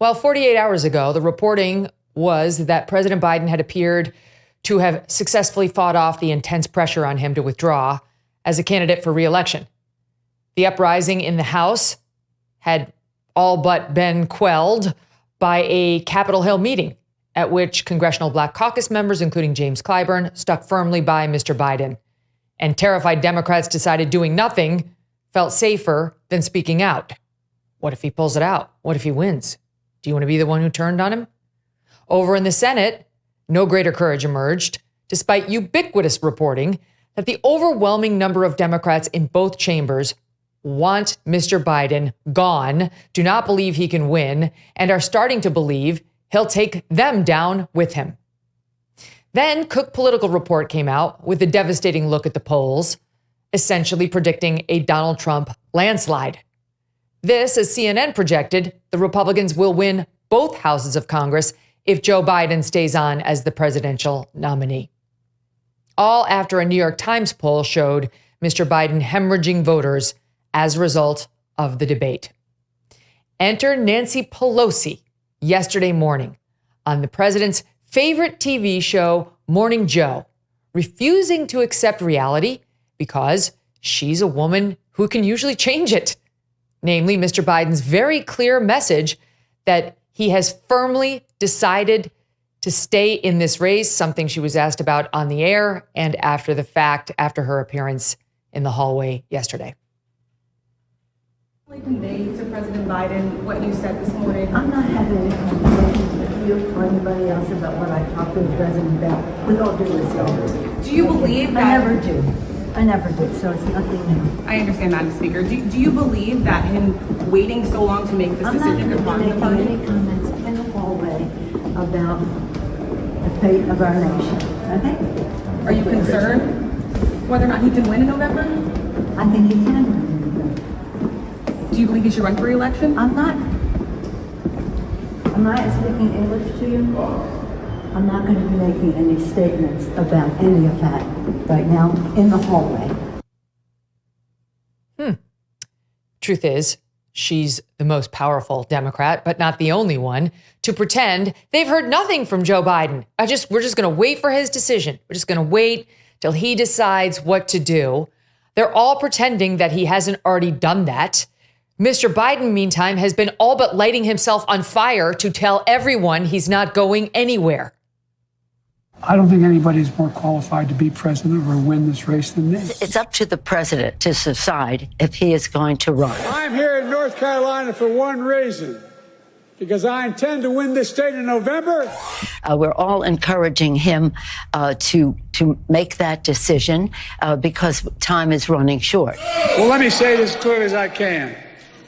Well, 48 hours ago, the reporting was that President Biden had appeared to have successfully fought off the intense pressure on him to withdraw as a candidate for re-election. The uprising in the House had all but been quelled by a Capitol Hill meeting at which Congressional Black Caucus members, including James Clyburn, stuck firmly by Mr. Biden. And terrified Democrats decided doing nothing felt safer than speaking out. What if he pulls it out? What if he wins? Do you want to be the one who turned on him? Over in the Senate, no greater courage emerged, despite ubiquitous reporting that the overwhelming number of Democrats in both chambers want Mr. Biden gone, do not believe he can win, and are starting to believe he'll take them down with him. Then Cook Political Report came out with a devastating look at the polls, essentially predicting a Donald Trump landslide. This, as CNN projected, the Republicans will win both houses of Congress if Joe Biden stays on as the presidential nominee. All after a New York Times poll showed Mr. Biden hemorrhaging voters as a result of the debate. Enter Nancy Pelosi yesterday morning on the president's favorite TV show, Morning Joe, refusing to accept reality because she's a woman who can usually change it. Namely, Mr. Biden's very clear message that he has firmly decided to stay in this race, something she was asked about on the air and after the fact, after her appearance in the hallway yesterday. Convey to President Biden what you said this morning. I'm not having any conversations with you or anybody else about what I talked to the president about. With all due respect. Do you believe that? I never do. I never do. So it's nothing new. I understand, Madam Speaker. Do you believe that him waiting so long to make this decision could harm the I'm not party? making any comments in the hallway about the fate of our nation. Okay? Are you concerned whether or not he can win in November? I think he can win. Do you believe he should run for re-election? I'm not speaking English to you. I'm not going to be making any statements about any of that right now in the hallway. Truth is, she's the most powerful Democrat, but not the only one, to pretend they've heard nothing from Joe Biden. We're just going to wait for his decision. We're just going to wait till he decides what to do. They're all pretending that he hasn't already done that. Mr. Biden, meantime, has been all but lighting himself on fire to tell everyone he's not going anywhere. I don't think anybody's more qualified to be president or win this race than me. It's up to the president to decide if he is going to run. I'm here in North Carolina for one reason, because I intend to win this state in November. We're all encouraging him to make that decision because time is running short. Well, let me say this as clear as I can.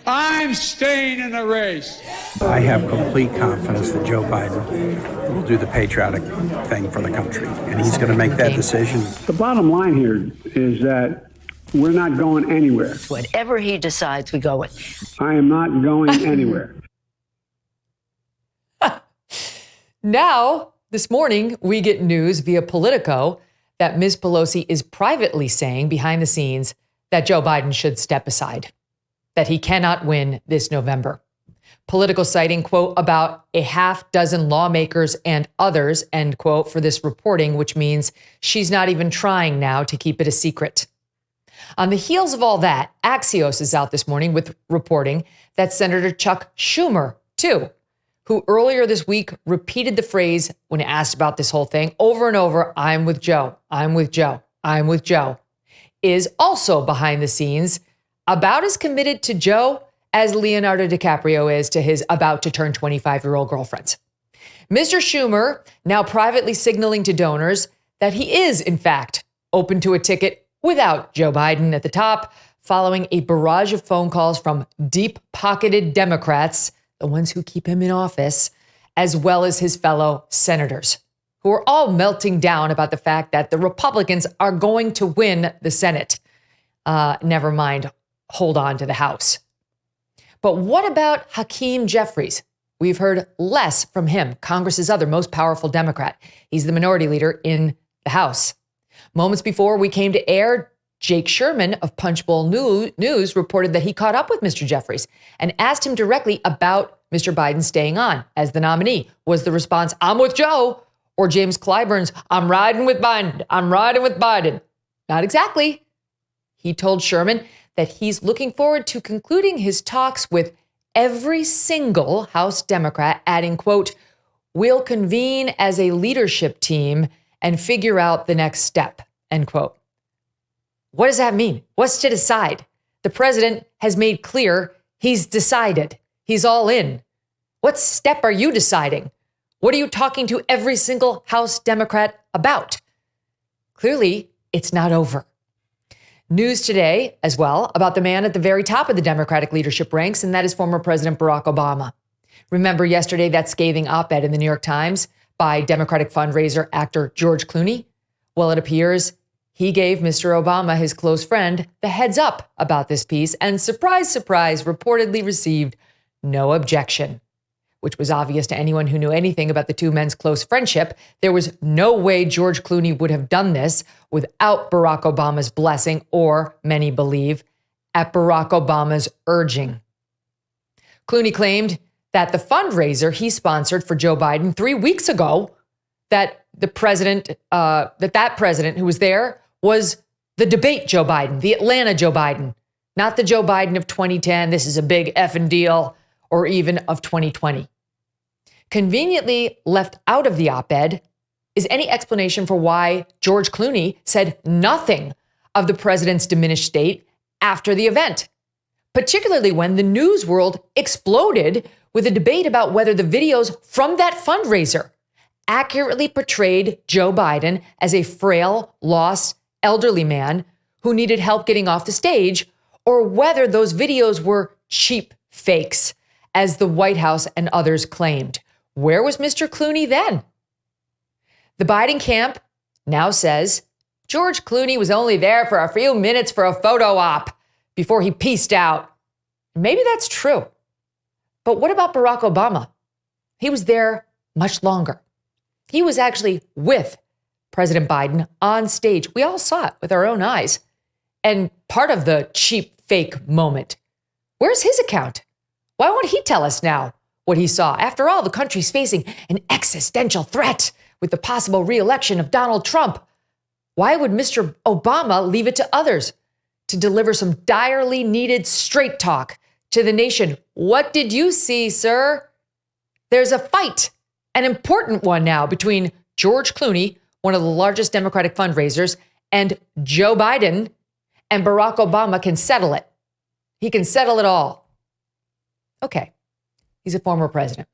I'm staying in the race. I have complete confidence that Joe Biden will do the patriotic thing for the country, and he's going to make that decision. The bottom line here is that we're not going anywhere. Whatever he decides, we go with. I am not going anywhere. Now, this morning, we get news via Politico that Ms. Pelosi is privately saying behind the scenes that Joe Biden should step aside, that he cannot win this November. Politico citing, quote, about a half dozen lawmakers and others, end quote, for this reporting, which means she's not even trying now to keep it a secret. On the heels of all that, Axios is out this morning with reporting that Senator Chuck Schumer, too, who earlier this week repeated the phrase when asked about this whole thing over and over, I'm with Joe, I'm with Joe, I'm with Joe, is also behind the scenes about as committed to Joe as Leonardo DiCaprio is to his about to turn 25-year-old girlfriends. Mr. Schumer now privately signaling to donors that he is, in fact, open to a ticket without Joe Biden at the top, following a barrage of phone calls from deep-pocketed Democrats, the ones who keep him in office, as well as his fellow senators, who are all melting down about the fact that the Republicans are going to win the Senate. Never mind, hold on to the House. But what about Hakeem Jeffries? We've heard less from him, Congress's other most powerful Democrat. He's the minority leader in the House. Moments before we came to air, Jake Sherman of Punchbowl News reported that he caught up with Mr. Jeffries and asked him directly about Mr. Biden staying on as the nominee? Was the response, I'm with Joe? Or James Clyburn's, I'm riding with Biden. I'm riding with Biden. Not exactly. He told Sherman that he's looking forward to concluding his talks with every single House Democrat, adding, quote, we'll convene as a leadership team and figure out the next step, end quote. What does that mean? What's to decide? The president has made clear he's decided. He's all in. What step are you deciding? What are you talking to every single House Democrat about? Clearly, it's not over. News today as well about the man at the very top of the Democratic leadership ranks, and that is former President Barack Obama. Remember yesterday that scathing op-ed in the New York Times by Democratic fundraiser actor George Clooney? Well, it appears he gave Mr. Obama, his close friend, the heads up about this piece and, surprise, surprise, reportedly received no objection, which was obvious to anyone who knew anything about the two men's close friendship. There was no way George Clooney would have done this without Barack Obama's blessing or, many believe, at Barack Obama's urging. Clooney claimed that the fundraiser he sponsored for Joe Biden 3 weeks ago, that the president, that president who was there was the debate Joe Biden, the Atlanta Joe Biden, not the Joe Biden of 2010, this is a big effing deal, or even of 2020. Conveniently left out of the op-ed is any explanation for why George Clooney said nothing of the president's diminished state after the event, particularly when the news world exploded with a debate about whether the videos from that fundraiser accurately portrayed Joe Biden as a frail, lost, elderly man who needed help getting off the stage, or whether those videos were cheap fakes, as the White House and others claimed. Where was Mr. Clooney then? The Biden camp now says George Clooney was only there for a few minutes for a photo op before he peaced out. Maybe that's true. But what about Barack Obama? He was there much longer. He was actually with President Biden on stage. We all saw it with our own eyes. And part of the cheap fake moment. Where's his account? Why won't he tell us now what he saw? After all, the country's facing an existential threat with the possible re-election of Donald Trump. Why would Mr. Obama leave it to others to deliver some direly needed straight talk to the nation? What did you see, sir? There's a fight, an important one now, between George Clooney, one of the largest Democratic fundraisers, and Joe Biden, and Barack Obama can settle it. He can settle it all. Okay, he's a former president.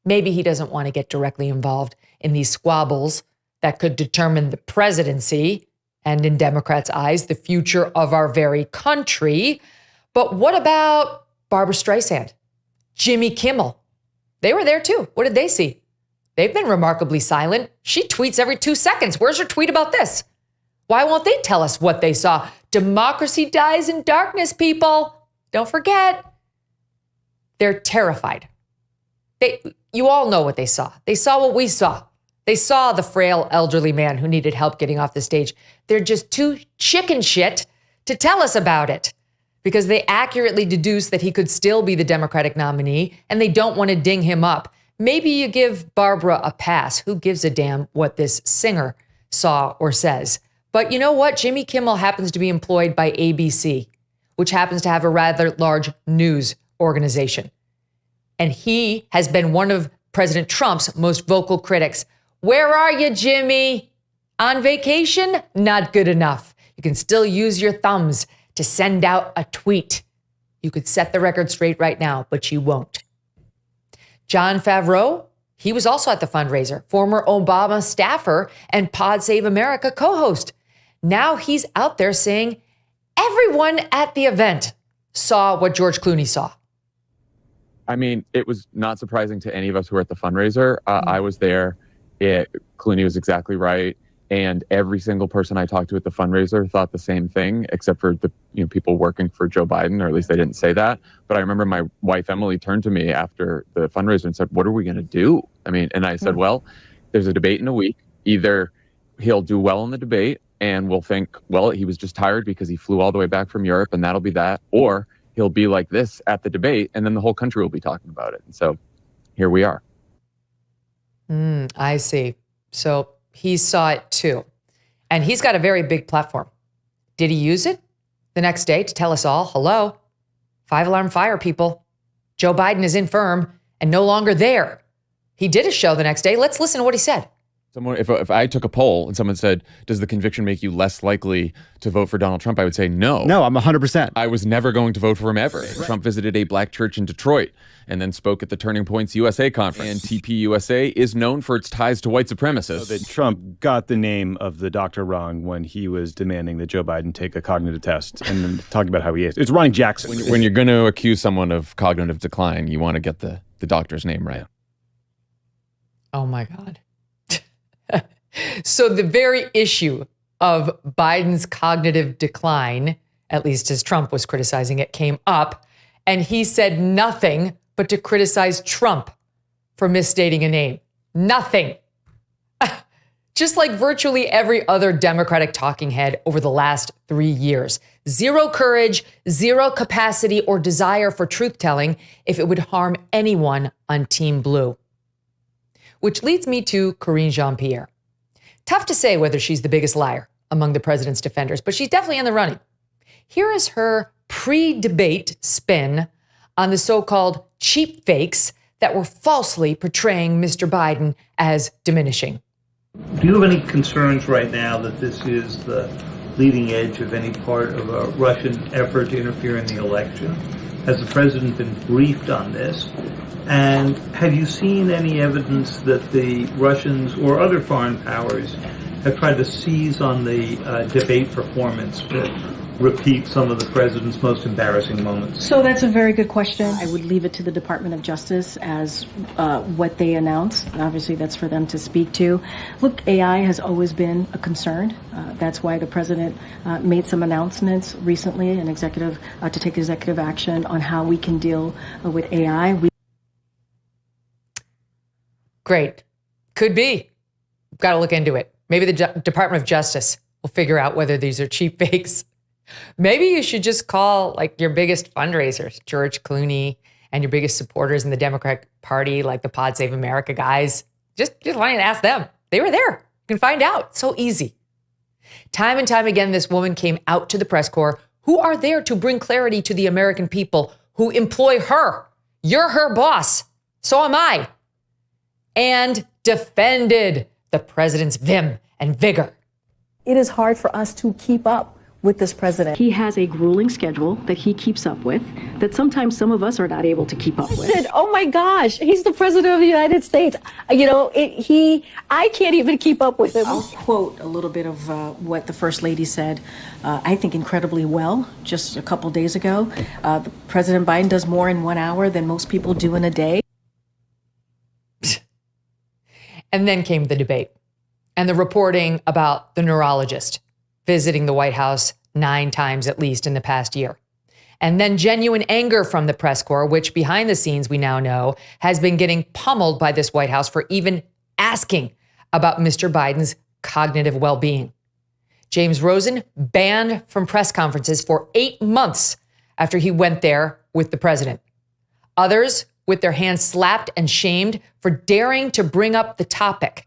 Maybe he doesn't want to get directly involved in these squabbles that could determine the presidency and, in Democrats' eyes, the future of our very country. But what about Barbra Streisand, Jimmy Kimmel? They were there too. What did they see? They've been remarkably silent. She tweets every 2 seconds. Where's her tweet about this? Why won't they tell us what they saw? Democracy dies in darkness, people. Don't forget. They're terrified. You all know what they saw. They saw what we saw. They saw the frail elderly man who needed help getting off the stage. They're just too chicken shit to tell us about it because they accurately deduce that he could still be the Democratic nominee and they don't want to ding him up. Maybe you give Barbara a pass. Who gives a damn what this singer saw or says? But you know what? Jimmy Kimmel happens to be employed by ABC, which happens to have a rather large news organization. And he has been one of President Trump's most vocal critics. Where are you, Jimmy? On vacation? Not good enough. You can still use your thumbs to send out a tweet. You could set the record straight right now, but you won't. Jon Favreau, he was also at the fundraiser, former Obama staffer and Pod Save America co-host. Now he's out there saying everyone at the event saw what George Clooney saw. I mean, it was not surprising to any of us who were at the fundraiser. I was there. Clooney was exactly right. And every single person I talked to at the fundraiser thought the same thing, except for the people working for Joe Biden, or at least they didn't say that. But I remember my wife, Emily, turned to me after the fundraiser and said, what are we going to do? I mean, and I said, well, there's a debate in a week. Either he'll do well in the debate and we'll think, well, he was just tired because he flew all the way back from Europe and that'll be that. Or he'll be like this at the debate, and then the whole country will be talking about it. And so here we are. I see. So he saw it too. And he's got a very big platform. Did he use it the next day to tell us all, hello, 5-alarm fire, people. Joe Biden is infirm and no longer there. He did a show the next day. Let's listen to what he said. If I took a poll and someone said, does the conviction make you less likely to vote for Donald Trump? I would say no. No, I'm 100%. I was never going to vote for him ever. Right. Trump visited a black church in Detroit and then spoke at the Turning Points USA conference. And TPUSA is known for its ties to white supremacists. So that Trump got the name of the doctor wrong when he was demanding that Joe Biden take a cognitive test and then talking about how he is. It's Ronnie Jackson. When you're going to accuse someone of cognitive decline, you want to get the doctor's name right. Oh, my God. So the very issue of Biden's cognitive decline, at least as Trump was criticizing it, came up, and he said nothing but to criticize Trump for misstating a name. Nothing. Just like virtually every other Democratic talking head over the last 3 years. Zero courage, zero capacity or desire for truth-telling if it would harm anyone on Team Blue. Which leads me to Karine Jean-Pierre. Tough to say whether she's the biggest liar among the president's defenders, but she's definitely in the running. Here is her pre-debate spin on the so-called cheap fakes that were falsely portraying Mr. Biden as diminishing. Do you have any concerns right now that this is the leading edge of any part of a Russian effort to interfere in the election? Has the president been briefed on this? And have you seen any evidence that the Russians or other foreign powers have tried to seize on the debate performance to repeat some of the president's most embarrassing moments? So that's a very good question. I would leave it to the Department of Justice as what they announced. Obviously, that's for them to speak to. Look, AI has always been a concern. That's why the president made some announcements recently, an executive to take executive action on how we can deal with AI. Great. Could be. Got to look into it. Maybe the Department of Justice will figure out whether these are cheap fakes. Maybe you should just call like your biggest fundraisers, George Clooney, and your biggest supporters in the Democratic Party, like the Pod Save America guys. Just wanting to ask them. They were there. You can find out. So easy. Time and time again, this woman came out to the press corps who are there to bring clarity to the American people who employ her. You're her boss. So am I. And defended the president's vim and vigor. It is hard for us to keep up with this president. He has a grueling schedule that he keeps up with that sometimes some of us are not able to keep up with. I said, oh my gosh, he's the president of the United States. You know, I can't even keep up with him. I'll quote a little bit of what the First Lady said, I think incredibly well, just a couple days ago. President Biden does more in 1 hour than most people do in a day. And then came the debate and the reporting about the neurologist visiting the White House 9 times at least in the past year. And then genuine anger from the press corps, which behind the scenes we now know has been getting pummeled by this White House for even asking about Mr. Biden's cognitive well-being. James Rosen banned from press conferences for 8 months after he went there with the president. Others with their hands slapped and shamed for daring to bring up the topic.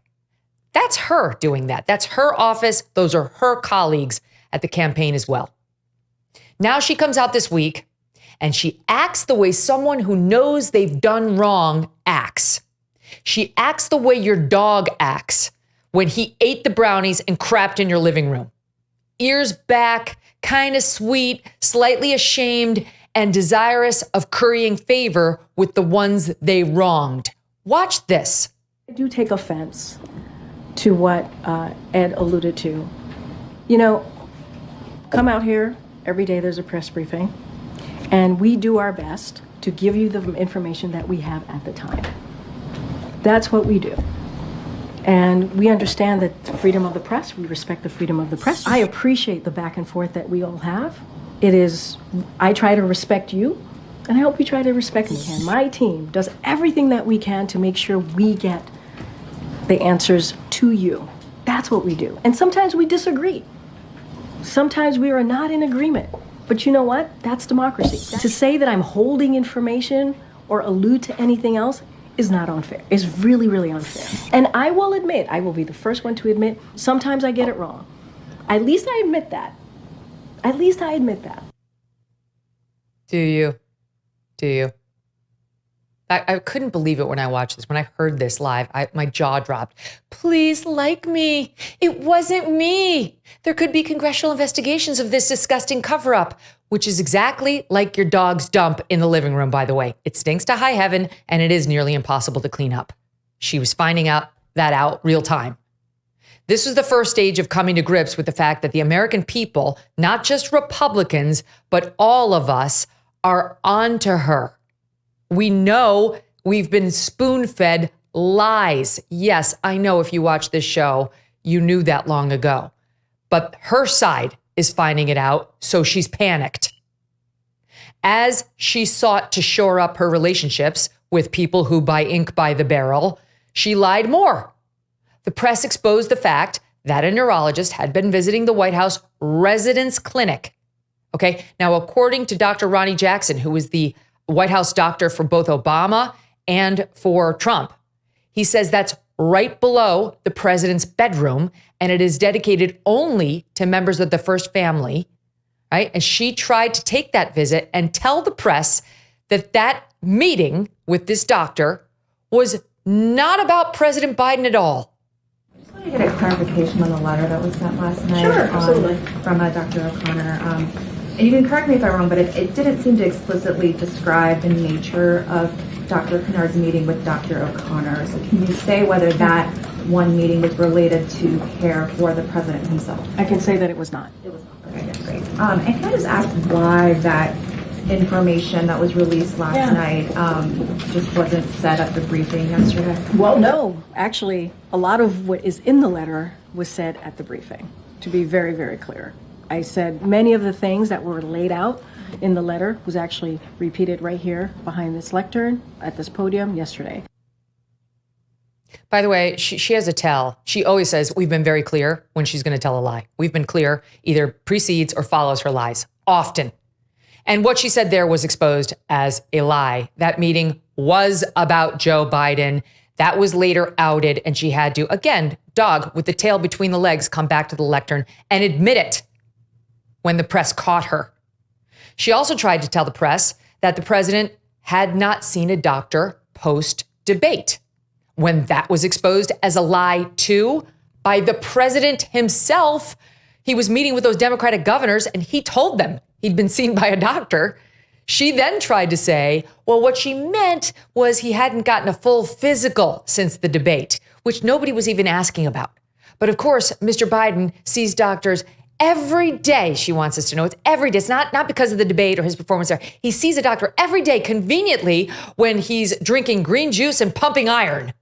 That's her doing that. That's her office. Those are her colleagues at the campaign as well. Now she comes out this week and she acts the way someone who knows they've done wrong acts. She acts the way your dog acts when he ate the brownies and crapped in your living room. Ears back, kind of sweet, slightly ashamed, and desirous of currying favor with the ones they wronged. Watch this. I do take offense to what Ed alluded to. You know, come out here, every day there's a press briefing, and we do our best to give you the information that we have at the time. That's what we do. And we understand that the freedom of the press, we respect the freedom of the press. I appreciate the back and forth that we all have. I try to respect you, and I hope you try to respect me. And my team does everything that we can to make sure we get the answers to you. That's what we do. And sometimes we disagree. Sometimes we are not in agreement. But you know what? That's democracy. To say that I'm holding information or allude to anything else is not unfair. It's really, really unfair. And I will admit, I will be the first one to admit, sometimes I get it wrong. At least I admit that. At least I admit that. Do you? Do you? I couldn't believe it when I watched this. When I heard this live, my jaw dropped. Please like me. It wasn't me. There could be congressional investigations of this disgusting cover-up, which is exactly like your dog's dump in the living room, by the way. It stinks to high heaven, and it is nearly impossible to clean up. She was finding that out real time. This was the first stage of coming to grips with the fact that the American people, not just Republicans, but all of us, are onto her. We know we've been spoon-fed lies. Yes, I know if you watch this show, you knew that long ago. But her side is finding it out, so she's panicked. As she sought to shore up her relationships with people who buy ink by the barrel, she lied more. The press exposed the fact that a neurologist had been visiting the White House Residence Clinic. Okay, now according to Dr. Ronnie Jackson, who is the White House doctor for both Obama and for Trump, he says that's right below the president's bedroom, and it is dedicated only to members of the first family, right? And she tried to take that visit and tell the press that that meeting with this doctor was not about President Biden at all. I just want to get a clarification on the letter that was sent last night. Sure, absolutely. From Dr. O'Connor. And you can correct me if I'm wrong, but it didn't seem to explicitly describe the nature of Dr. Kennard's meeting with Dr. O'Connor. So can you say whether that one meeting was related to care for the president himself? I can say that it was not. It was not. Okay, great. And can I just ask why that information that was released last night just wasn't said at the briefing yesterday? Well, no. Actually, a lot of what is in the letter was said at the briefing, to be very, very clear. I said many of the things that were laid out in the letter was actually repeated right here behind this lectern at this podium yesterday. By the way, she has a tell. She always says, we've been very clear when she's going to tell a lie. We've been clear, either precedes or follows her lies, often. And what she said there was exposed as a lie. That meeting was about Joe Biden. That was later outed, and she had to, again, dog with the tail between the legs, come back to the lectern and admit it when the press caught her. She also tried to tell the press that the president had not seen a doctor post-debate, when that was exposed as a lie too by the president himself. He was meeting with those Democratic governors and he told them he'd been seen by a doctor. She then tried to say, well, what she meant was he hadn't gotten a full physical since the debate, which nobody was even asking about. But of course, Mr. Biden sees doctors every day. She wants us to know it's every day. It's not because of the debate or his performance there. He sees a doctor every day, conveniently, when he's drinking green juice and pumping iron.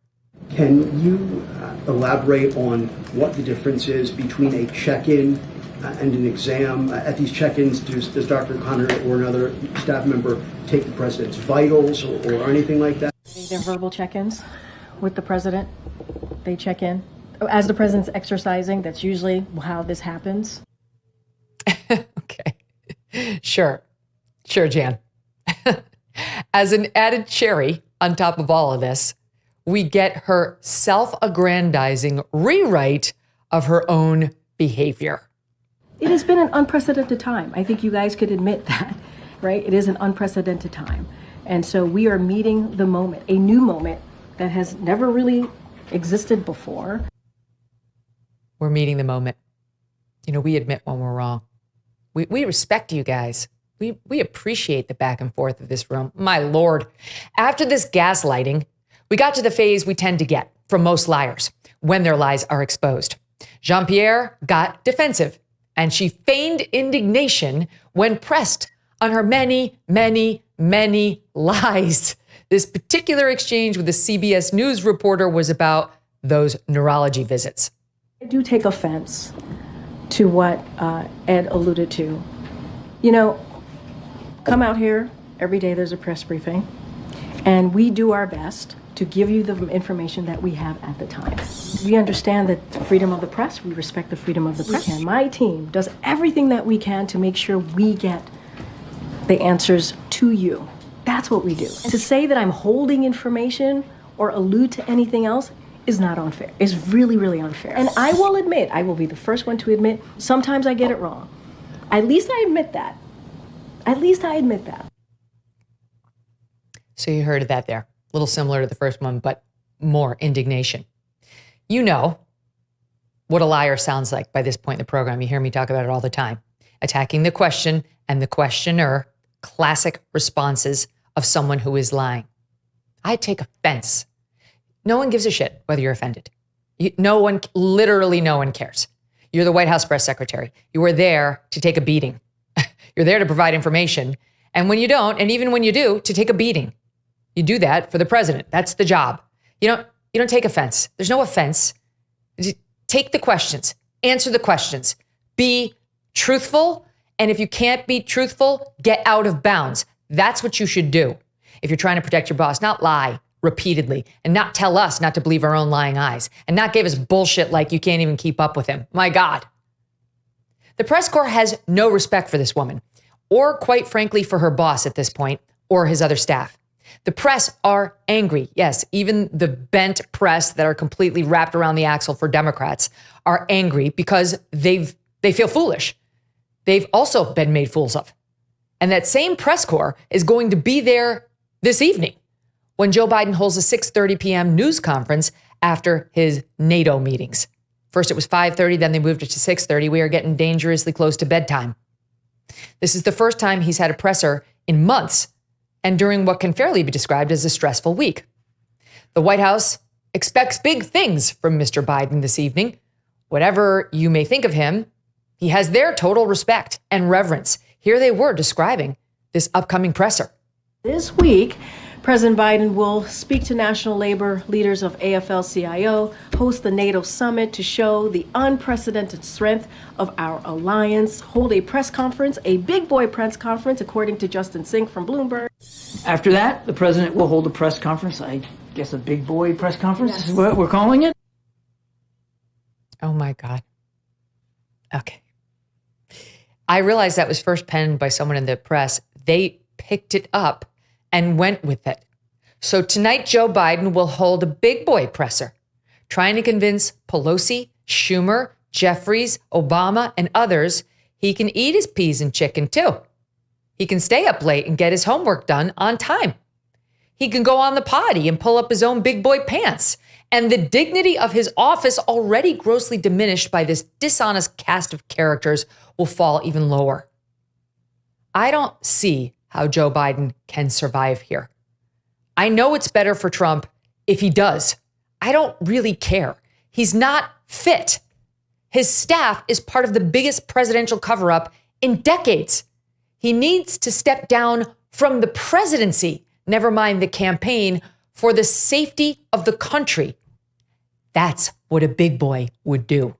Can you elaborate on what the difference is between a check-in and an exam? At these check-ins, does Dr. O'Connor or another staff member take the president's vitals or anything like that? They're verbal check-ins with the president. They check in. As the president's exercising, that's usually how this happens. Okay. Sure, Jan. As an added cherry on top of all of this, we get her self-aggrandizing rewrite of her own behavior. It has been an unprecedented time. I think you guys could admit that, right? It is an unprecedented time. And so we are meeting the moment, a new moment that has never really existed before. We're meeting the moment. You know, we admit when we're wrong. We respect you guys. We appreciate the back and forth of this room. My Lord. After this gaslighting, we got to the phase we tend to get from most liars when their lies are exposed. Jean-Pierre got defensive, and she feigned indignation when pressed on her many, many, many lies. This particular exchange with a CBS News reporter was about those neurology visits. I do take offense to what Ed alluded to. You know, come out here, every day there's a press briefing, and we do our best to give you the information that we have at the time. We understand that the freedom of the press, we respect the freedom of the press. And my team does everything that we can to make sure we get the answers to you. That's what we do. And to say that I'm holding information or allude to anything else is not unfair. It's really, really unfair. And I will admit, I will be the first one to admit, sometimes I get it wrong. At least I admit that. At least I admit that. So you heard of that there. A little similar to the first one, but more indignation. You know what a liar sounds like by this point in the program. You hear me talk about it all the time. Attacking the question and the questioner, classic responses of someone who is lying. I take offense. No one gives a shit whether you're offended. Literally no one cares. You're the White House press secretary. You are there to take a beating. You're there to provide information. And when you don't, and even when you do, to take a beating. You do that for the president. That's the job. You don't take offense. There's no offense. Take the questions. Answer the questions. Be truthful. And if you can't be truthful, get out of bounds. That's what you should do if you're trying to protect your boss, not lie repeatedly and not tell us not to believe our own lying eyes and not give us bullshit like you can't even keep up with him. My God. The press corps has no respect for this woman or, quite frankly, for her boss at this point or his other staff. The press are angry. Yes, even the bent press that are completely wrapped around the axle for Democrats are angry because they feel foolish. They've also been made fools of. And that same press corps is going to be there this evening when Joe Biden holds a 6:30 p.m. news conference after his NATO meetings. First it was 5:30, then they moved it to 6:30. We are getting dangerously close to bedtime. This is the first time he's had a presser in months and during what can fairly be described as a stressful week. The White House expects big things from Mr. Biden this evening. Whatever you may think of him, he has their total respect and reverence. Here they were describing this upcoming presser. This week, President Biden will speak to national labor leaders of AFL-CIO, host the NATO summit to show the unprecedented strength of our alliance, hold a press conference, a big boy press conference, according to Justin Sink from Bloomberg. After that, the president will hold a press conference, I guess a big boy press conference is what we're calling it. Oh my God. Okay. I realized that was first penned by someone in the press. They picked it up and went with it. So tonight, Joe Biden will hold a big boy presser, trying to convince Pelosi, Schumer, Jeffries, Obama, and others he can eat his peas and chicken too. He can stay up late and get his homework done on time. He can go on the potty and pull up his own big boy pants. And the dignity of his office, already grossly diminished by this dishonest cast of characters, will fall even lower. I don't see how Joe Biden can survive here. I know it's better for Trump if he does. I don't really care. He's not fit. His staff is part of the biggest presidential cover-up in decades. He needs to step down from the presidency, never mind the campaign, for the safety of the country. That's what a big boy would do.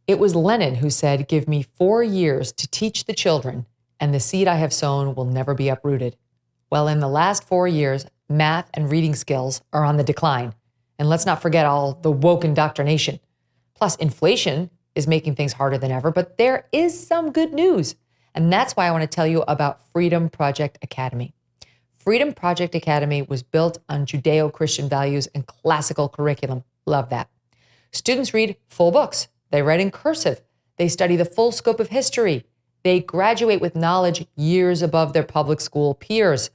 It was Lenin who said, "Give me 4 years to teach the children, and the seed I have sown will never be uprooted." Well, in the last 4 years, math and reading skills are on the decline. And let's not forget all the woke indoctrination. Plus, inflation is making things harder than ever, but there is some good news. And that's why I want to tell you about Freedom Project Academy. Freedom Project Academy was built on Judeo-Christian values and classical curriculum. Love that. Students read full books. They write in cursive. They study the full scope of history. They graduate with knowledge years above their public school peers.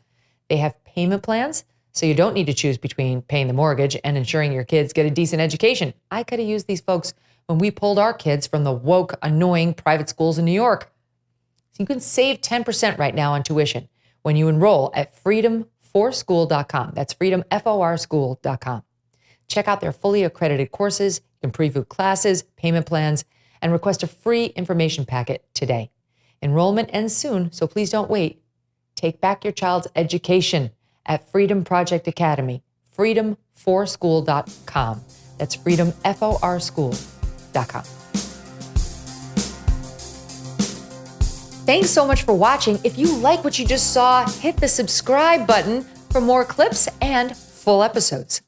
They have payment plans, so you don't need to choose between paying the mortgage and ensuring your kids get a decent education. I could have used these folks when we pulled our kids from the woke, annoying private schools in New York. So you can save 10% right now on tuition when you enroll at freedomforschool.com. That's freedomforschool.com. Check out their fully accredited courses, you can preview classes, payment plans, and request a free information packet today. Enrollment ends soon, so please don't wait. Take back your child's education at Freedom Project Academy, freedomforschool.com. That's freedomforschool.com. Thanks so much for watching. If you like what you just saw, hit the subscribe button for more clips and full episodes.